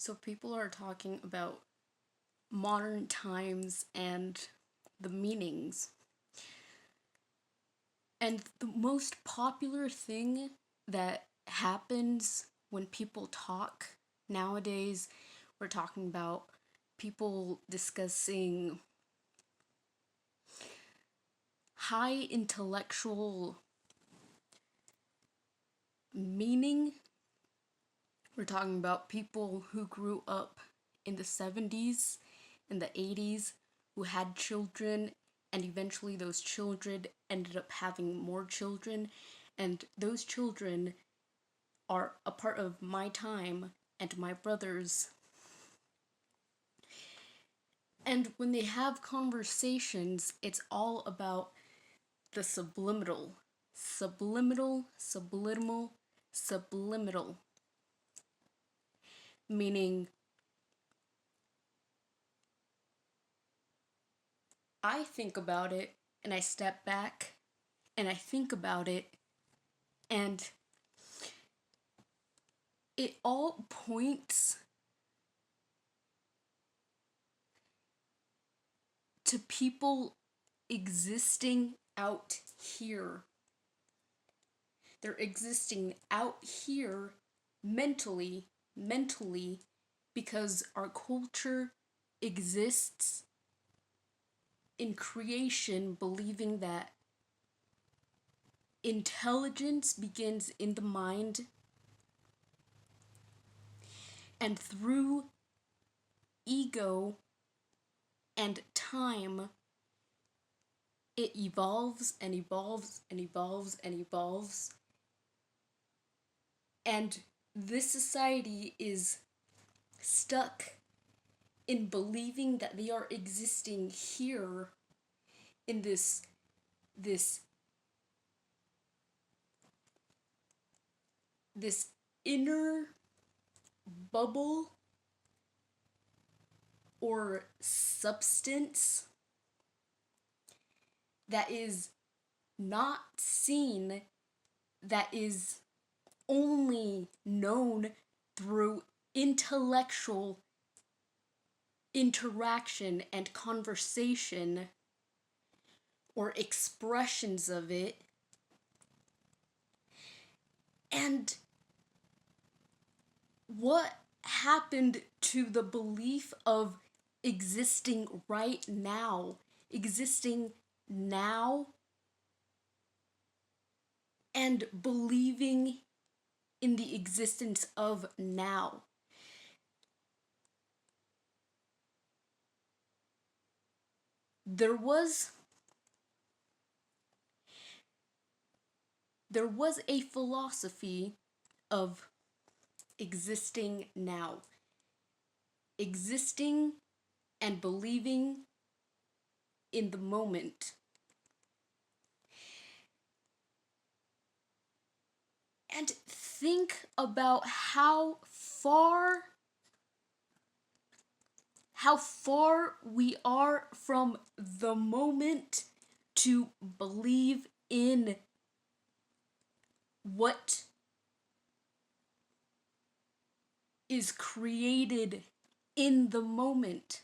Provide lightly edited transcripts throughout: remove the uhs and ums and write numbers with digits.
So people are talking about modern times and the meanings. And the most popular thing that happens when people talk nowadays, we're talking about people discussing high intellectual meaning. We're talking about people who grew up in the 70s, in the 80s, who had children, and eventually those children ended up having more children, and those children are a part of my time and my brother's. And when they have conversations, it's all about the subliminal. Subliminal, subliminal, subliminal. Meaning, I think about it and I step back and I think about it, and it all points to people existing out here. They're existing out here mentally, because our culture exists in creation, believing that intelligence begins in the mind, and through ego and time, it evolves and evolves and evolves and evolves. And this society is stuck in believing that they are existing here in this this inner bubble or substance that is not seen, that is only known through intellectual interaction and conversation or expressions of it. And what happened to the belief of existing right now, existing now, and believing in the existence of now? There was a philosophy of existing now, existing and believing in the moment. And think about how far we are from the moment to believe in what is created in the moment.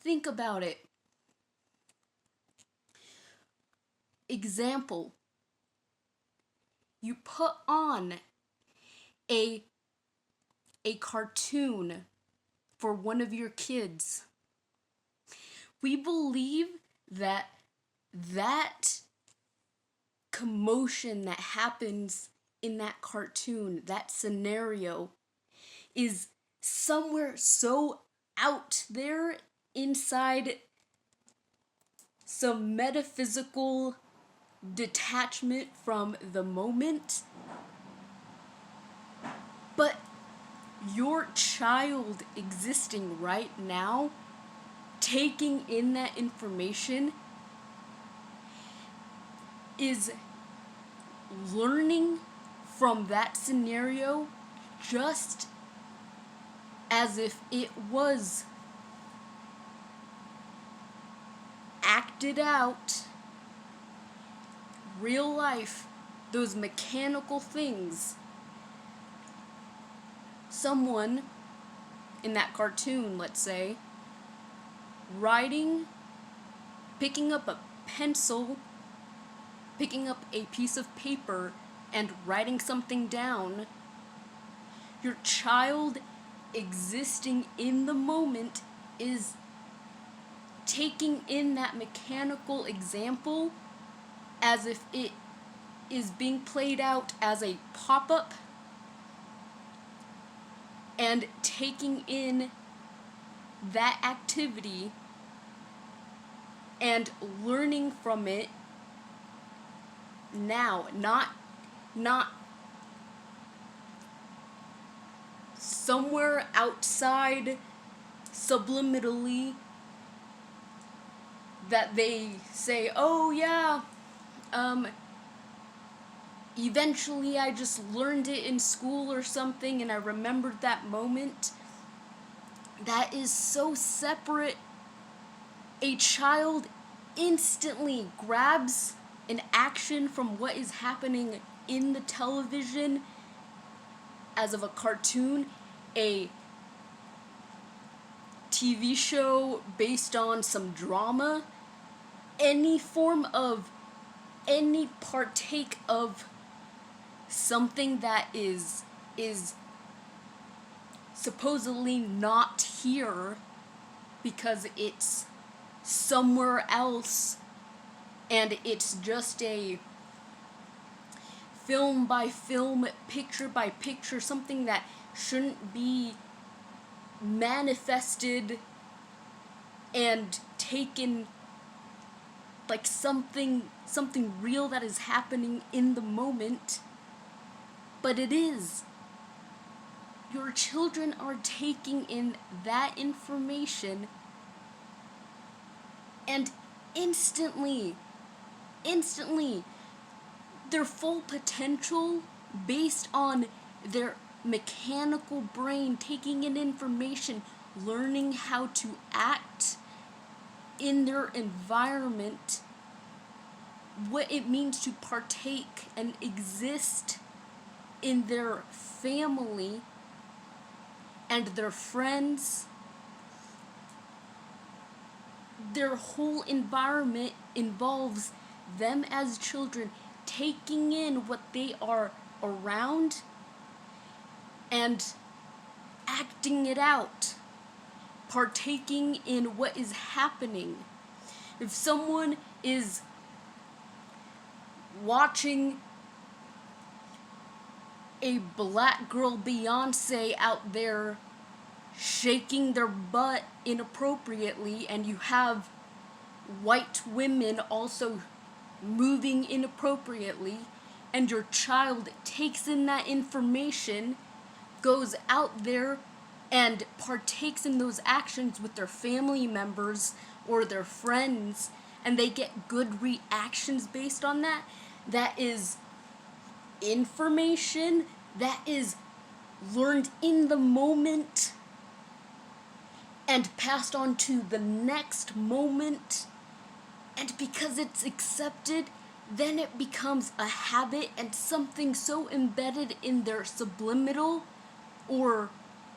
Think about it. Example, you put on a cartoon for one of your kids. We believe that that commotion that happens in that cartoon, that scenario, is somewhere so out there inside some metaphysical detachment from the moment. But your child existing right now, taking in that information, is learning from that scenario just as if it was acted out, real life, those mechanical things. someone in that cartoon, let's say, picking up a pencil, picking up a piece of paper, and writing something down, your child existing in the moment is taking in that mechanical example as if it is being played out as a pop-up, and taking in that activity and learning from it now, not somewhere outside subliminally that they say, oh yeah, eventually I just learned it in school or something and I remembered that moment. That is so separate. A child instantly grabs an action from what is happening in the television as of a cartoon, a TV show based on some drama, any partake of something that is supposedly not here because it's somewhere else and it's just a film by film, picture by picture, something that shouldn't be manifested and taken like something real that is happening in the moment, but it is. Your children are taking in that information and instantly, their full potential based on their mechanical brain taking in information, learning how to act in their environment, what it means to partake and exist in their family and their friends. Their whole environment involves them as children taking in what they are around and acting it out, partaking in what is happening. If someone is watching a black girl Beyonce out there shaking their butt inappropriately, and you have white women also moving inappropriately, and your child takes in that information, goes out there and partakes in those actions with their family members or their friends, and they get good reactions based on that, that is information that is learned in the moment and passed on to the next moment. And because it's accepted, then it becomes a habit and something so embedded in their subliminal, or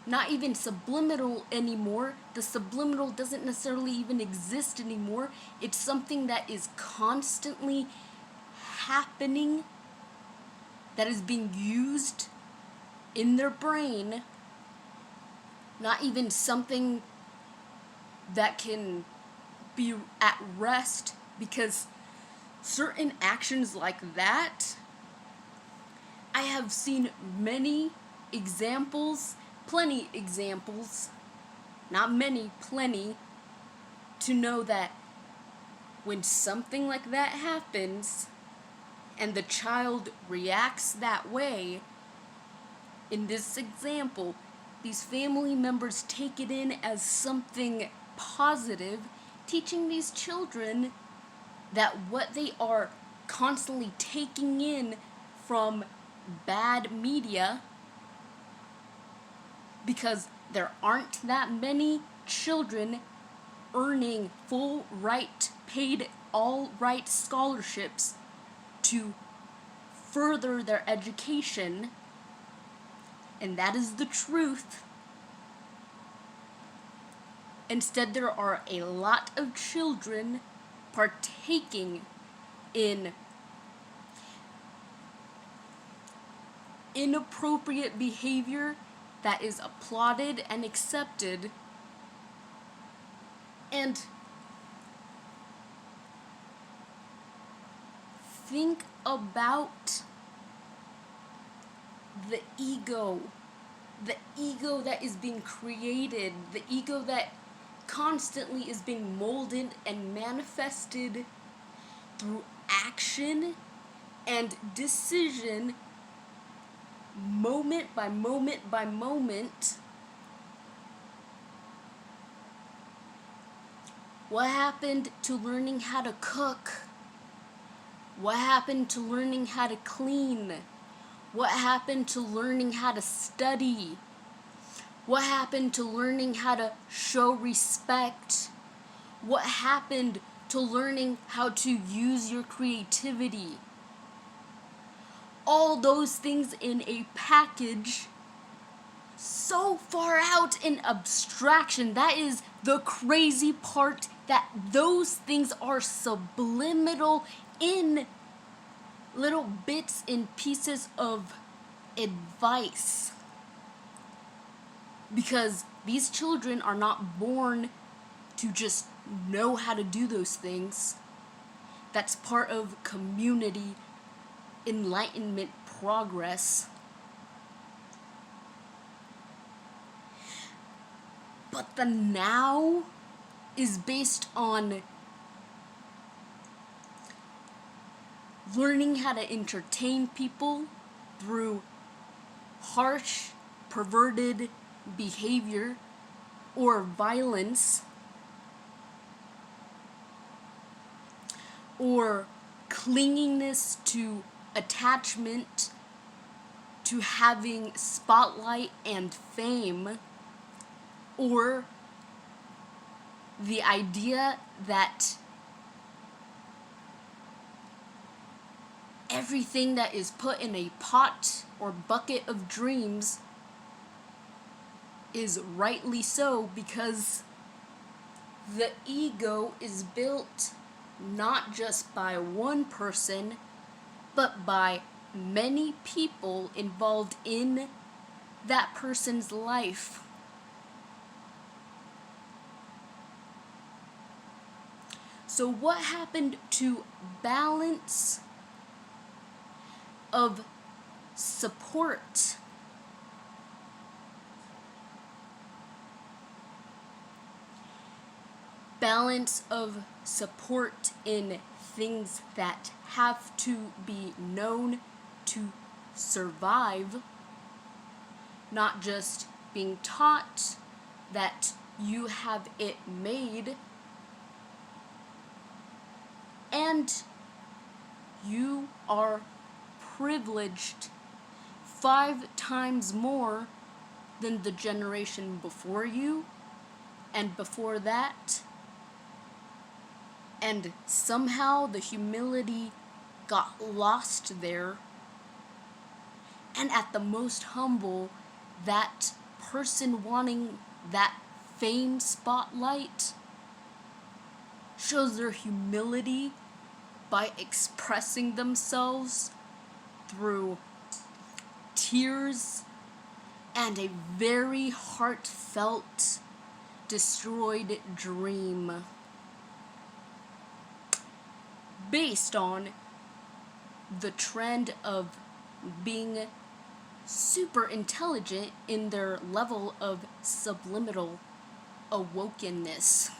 not even subliminal anymore. The subliminal doesn't necessarily even exist anymore. It's something that is constantly happening, that is being used in their brain, not even something that can be at rest, because certain actions like that, I have seen many examples, plenty examples, not many, plenty, to know that when something like that happens and the child reacts that way, in this example, these family members take it in as something positive, teaching these children that what they are constantly taking in from bad media, because there aren't that many children earning full right, paid all right scholarships to further their education, and that is the truth. Instead, there are a lot of children partaking in inappropriate behavior that is applauded and accepted. And think about the ego that is being created, the ego that constantly is being molded and manifested through action and decision, moment by moment by moment. What happened to learning how to cook? What happened to learning how to clean? What happened to learning how to study? What happened to learning how to show respect? What happened to learning how to use your creativity? All those things in a package, so far out in abstraction. That is the crazy part, that those things are subliminal in little bits and pieces of advice. Because these children are not born to just know how to do those things. That's part of community enlightenment progress. But the now is based on learning how to entertain people through harsh, perverted behavior or violence, or clinginess to attachment to having spotlight and fame, or the idea that everything that is put in a pot or bucket of dreams is rightly so, because the ego is built not just by one person, but by many people involved in that person's life. So what happened to balance of support? Balance of support in things that have to be known to survive, not just being taught that you have it made and you are privileged 5 times more than the generation before you and before that. And somehow the humility got lost there. And at the most humble, that person wanting that fame spotlight shows their humility by expressing themselves through tears and a very heartfelt, destroyed dream, based on the trend of being super intelligent in their level of subliminal awokenness.